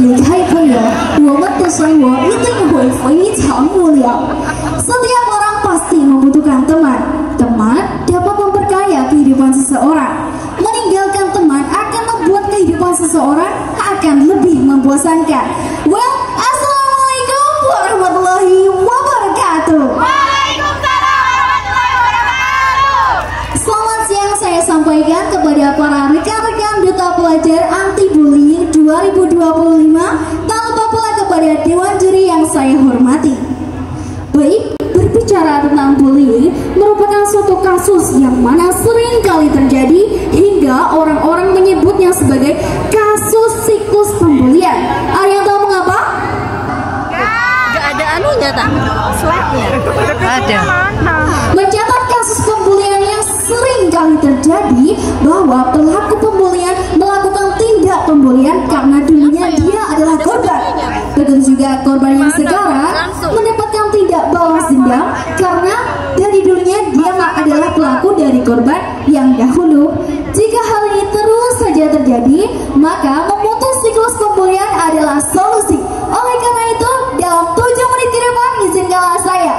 离开朋友，我们的生活一定会非常无聊。Setiap orang pasti membutuhkan teman. Teman dapat memperkaya kehidupan seseorang. Meninggalkan teman akan membuat kehidupan seseorang akan lebih membosankan. Well, assalamualaikum warahmatullahi wabarakatuh. Waalaikumsalam warahmatullahi wabarakatuh. Selamat siang saya sampaikan kepada para rekan-rekan Duta Pelajar Anti Bullying 2025, tak lupa pula kepada Dewan Juri yang saya hormati. Baik, berbicara tentang bullying merupakan suatu kasus yang mana sering kali terjadi hingga orang-orang menyebutnya sebagai kasus siklus pembulian. Ada yang tahu mengapa? Gak ada anunya tak? Slide-nya ada. Mencatat kasus pembulian yang sering kali terjadi bahwa pelaku pembulian melakukan tindak pembulian karena dulunya dia adalah korban. Begitu juga korban yang sekarang mendapatkan tindak balas dendam karena dari dulunya dia adalah pelaku dari korban yang dahulu. Jika hal ini terus saja terjadi, maka memutus siklus pembulian adalah solusi. Oleh karena itu, dalam 7 menit ke depan izinkanlah saya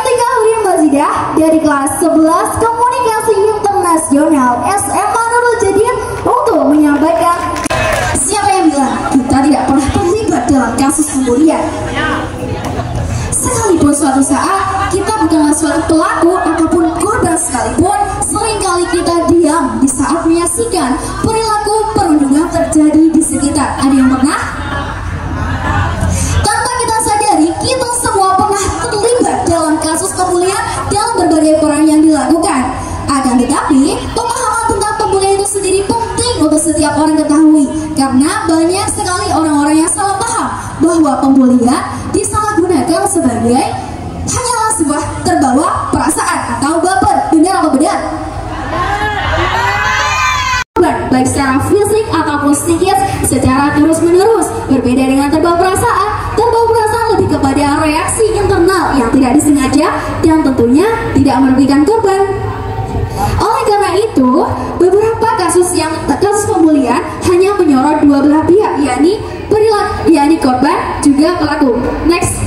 Tika Hurin Mazidah dari kelas 11 Komunikasi Internasional SMA Nurul Jadid untuk menyampaikan. Siapa yang bilang kita tidak pernah terlibat dalam kasus pembulian? Sekalipun suatu saat kita bukanlah suatu pelaku ataupun korban sekalipun, seringkali kita diam di saat menyaksikan perilaku perundungan terjadi di sekitar. Ada yang pernah? Tanpa kita sadari, kita semua pernah terlibat dalam kasus pembulian dalam berbagai peran yang dilakukan. Akan tetapi, pemahaman tentang pembulian itu sendiri penting untuk setiap orang ketahui, karena banyak sekali orang-orang yang salah paham bahwa pembulian disalahgunakan sebagai hanyalah sebuah terbawa perasaan atau baper. Benar apa benar? Baik secara fisik ataupun psikis secara terus-menerus. Berbeda dengan terbawa perasaan lebih kepada reaksi internal yang tidak disengaja dan tentunya tidak merugikan korban. Oleh karena itu, beberapa kasus pembulian hanya menyorot dua belah pihak, yakni korban juga pelaku. Next.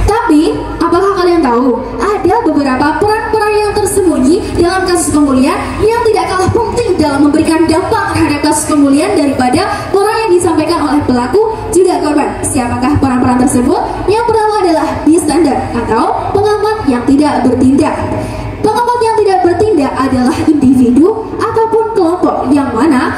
Tapi, apakah kalian tahu ada beberapa peran-peran yang tersembunyi dalam kasus pembulian yang tidak kalah penting dalam memberikan dampak terhadap kasus pembulian daripada peran yang disampaikan oleh pelaku juga korban? Siapakah peran-peran tersebut? Yang pertama adalah bystander atau pengamat yang tidak bertindak. Pengamat yang tidak bertindak adalah individu ataupun kelompok yang mana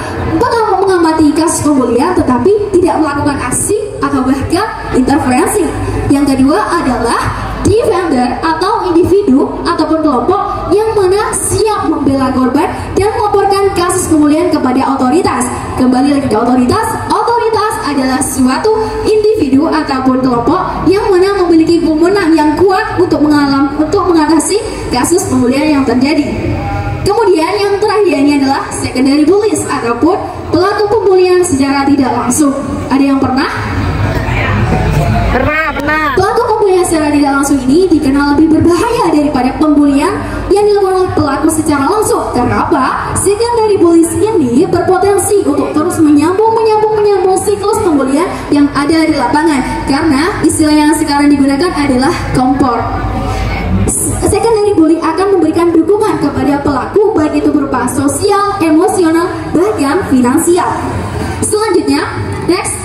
mengamati kasus pembulian tetapi tidak melakukan aksi atau bahkan interferensi. Yang kedua adalah defender atau individu ataupun kelompok yang mana siap membela korban dan melaporkan kasus pembulian kepada otoritas. Kembali lagi ke otoritas. Otoritas adalah suatu individu ataupun kelompok yang mana memiliki wewenang yang kuat untuk mengatasi kasus pembulian yang terjadi. Kemudian yang terakhir ini adalah secondary bullies ataupun pelaku pembulian secara tidak langsung. Ada yang pernah? Pernah. Pelaku pembulian secara tidak langsung ini dikenal lebih berbahaya daripada pembulian yang dilakukan oleh pelaku secara langsung. Karena apa? Secondary bullies ini berpotensi untuk terus menyambung siklus pembulian yang ada di lapangan. Karena istilah yang sekarang digunakan adalah kompor. Secondary bully akan memberikan dukungan kepada pelaku baik itu berupa sosial, emosional, bahkan finansial. Selanjutnya, next.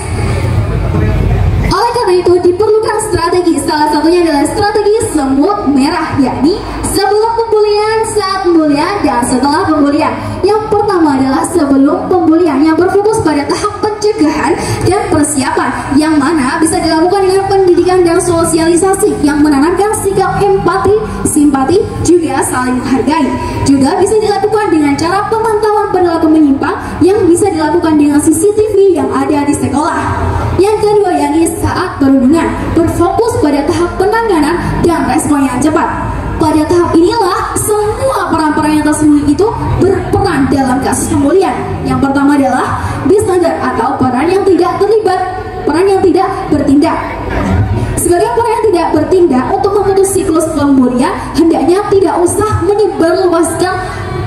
Oleh karena itu diperlukan strategi. Salah satunya adalah strategi semut merah, yakni sebelum pembulian, saat pembulian, dan setelah pembulian. Yang pertama adalah sebelum pembulian yang berfokus pada tahap pencegahan dan persiapan, yang mana bisa dilakukan dengan pendidikan dan sosialisasi yang menanamkan sikap empati, simpati, juga saling menghargai. Juga bisa dilakukan dengan cara pemantauan perilaku menyimpang yang bisa dilakukan dengan CCTV yang ada di sekolah. Yang kedua yakni saat perundungan, berfokus pada tahap penanganan dan respon yang cepat. Pada tahap inilah semua peran-peran yang tersembunyi itu berperan dalam kasus pembulian. Yang pertama adalah bystander atau peran yang tidak terlibat, peran yang tidak bertindak. Sebagai peran yang tidak bertindak untuk memutus siklus pembulian, hendaknya tidak usah menyebarluaskan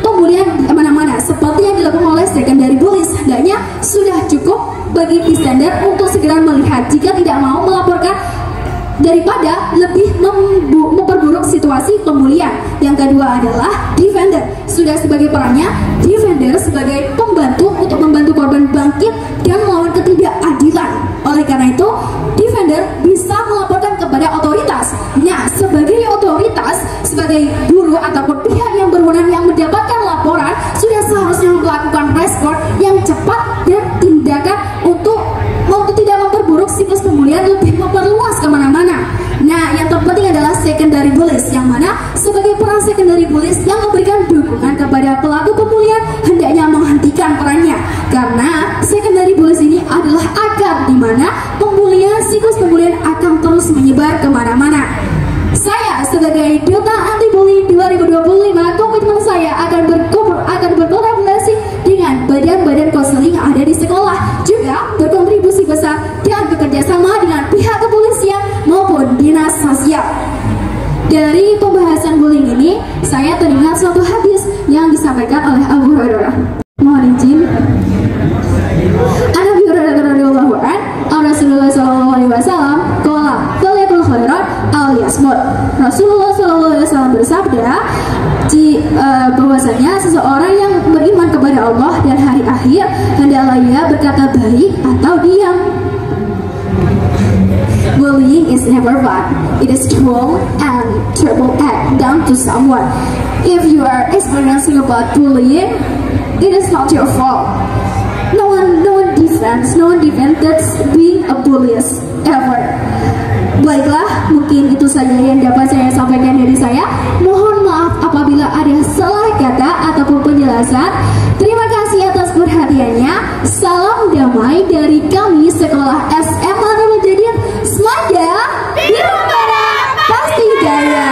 pembulian di mana-mana seperti yang dilakukan oleh secondary bullies. Hendaknya sudah cukup bagi bystander untuk segera melihat jika tidak mau melaporkan daripada lebih memperburuk situasi pemulihan. Yang kedua adalah defender. Sudah sebagai perannya, defender sebagai pembantu untuk membantu korban bangkit dan melawan ketidakadilan. Oleh karena itu, defender bisa melaporkan kepada otoritas. Nah, sebagai otoritas, sebagai guru ataupun pihak yang berwenang yang mendapatkan laporan, sudah seharusnya melakukan respon yang cepat dan tindakan untuk tidak memperburuk siklus pemulihan, lebih memperluas kemana-mana. Nah, yang terpenting adalah secondary bullies, yang mana sebagai peran secondary bullies yang memberikan dukungan kepada pelaku pemulihan hendaknya menghentikan perannya, karena secondary bullies ini adalah akar di mana pemulihan, siklus pemulihan akan terus menyebar kemana-mana. Saya sebagai Duta Anti Bully 2025, komitmen saya akan berkolaborasi dengan badan-badan konseling yang ada di sekolah, juga berkontribusi besar dan bekerja sama dengan pihak kepolisian maupun dinas sosial. Dari pembahasan bullying ini, saya teringat suatu hadis yang disampaikan oleh Abu Hurairah. Mohon izin. Abu Hurairah radhiyallahu anhu, Rasulullah sallallahu alaihi wasallam qala falyakul khairan aw yasmut. Rasulullah sallallahu alaihi wasallam bersabda bahwasanya seseorang yang beriman kepada Allah dan hari akhir hendaklah ia berkata baik atau diam. Bullying is never fun. It is cruel and terrible act done to someone. If you are experiencing about bullying, it is not your fault. No one defends that's being a bully ever. Baiklah, mungkin itu saja yang dapat saya sampaikan dari saya. Mohon maaf apabila ada salah kata ataupun penjelasan. Terima kasih atas perhatiannya. Salam damai dari kami Sekolah SMA Nurmujadin Semada Biru Merah Pasti Jaya.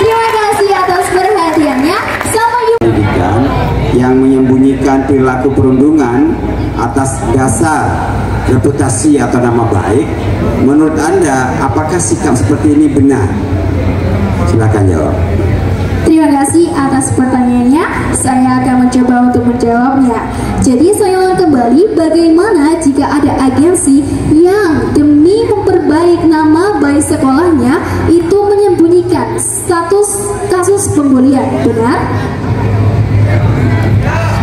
Terima kasih atas perhatiannya. Sampai jumpa. Yang menyembunyikan perilaku perundungan atas dasar reputasi atau nama baik, menurut Anda apakah sikap seperti ini benar? Silakan jawab. Terima kasih atas pertanyaannya. Saya akan mencoba untuk menjawabnya. Jadi saya ulang kembali, bagaimana jika ada agensi yang demi memperbaik nama baik sekolahnya itu menyembunyikan status kasus pembulian, benar?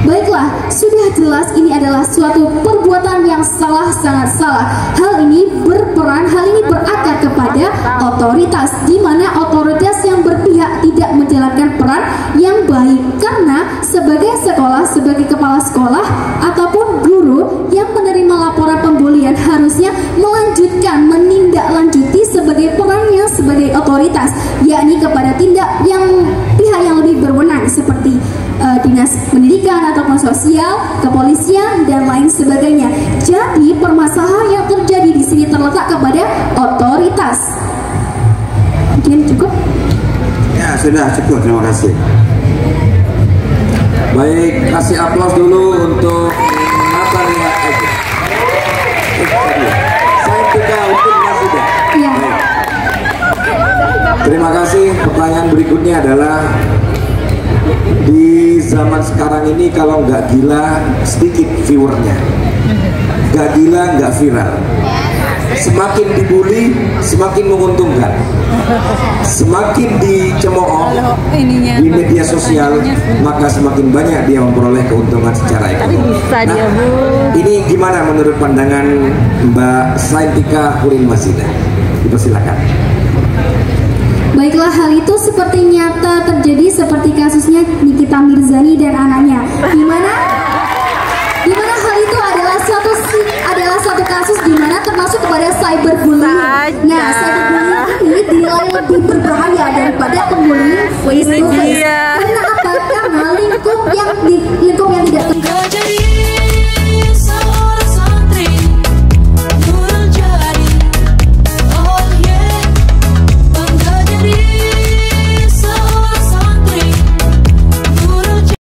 Baiklah, sudah jelas ini adalah suatu perbuatan yang salah, sangat salah. Hal ini berakar kepada otoritas, di mana otoritas yang berpihak tidak menjalankan peran yang baik. Karena sebagai sekolah, sebagai kepala sekolah ataupun guru yang menerima laporan pembulian harusnya melanjutkan, menindaklanjuti sebagai perannya sebagai otoritas, yakni kepada pihak yang lebih berwenang seperti dinas pendidikan ataupun sosial, kepolisian dan lain sebagainya. Jadi permasalahan yang terjadi di sini terletak kepada otoritas. Mungkin cukup? Ya, sudah cukup. Terima kasih. Baik, kasih aplaus dulu untuk Natalia Ege. Saya juga untuk Nasuda. Iya. Terima kasih. Pertanyaan berikutnya adalah, di zaman sekarang ini kalau nggak gila sedikit viewernya, nggak gila nggak viral. Semakin dibully semakin menguntungkan, semakin dicemooh di media sosial maka semakin banyak dia memperoleh keuntungan secara ekonomi. Nah, ini gimana menurut pandangan Mbak Saintika Kurin Masida? Dipersilakan. Baiklah, hal itu seperti nyata terjadi seperti kasusnya Nikita Mirzani dan anaknya. Di mana hal itu adalah satu kasus di mana termasuk kepada cyberbullying. Nah, cyberbullying ini dinilai lebih berbahaya daripada pembulian face to face. Karena apa? Karena lingkup yang tidak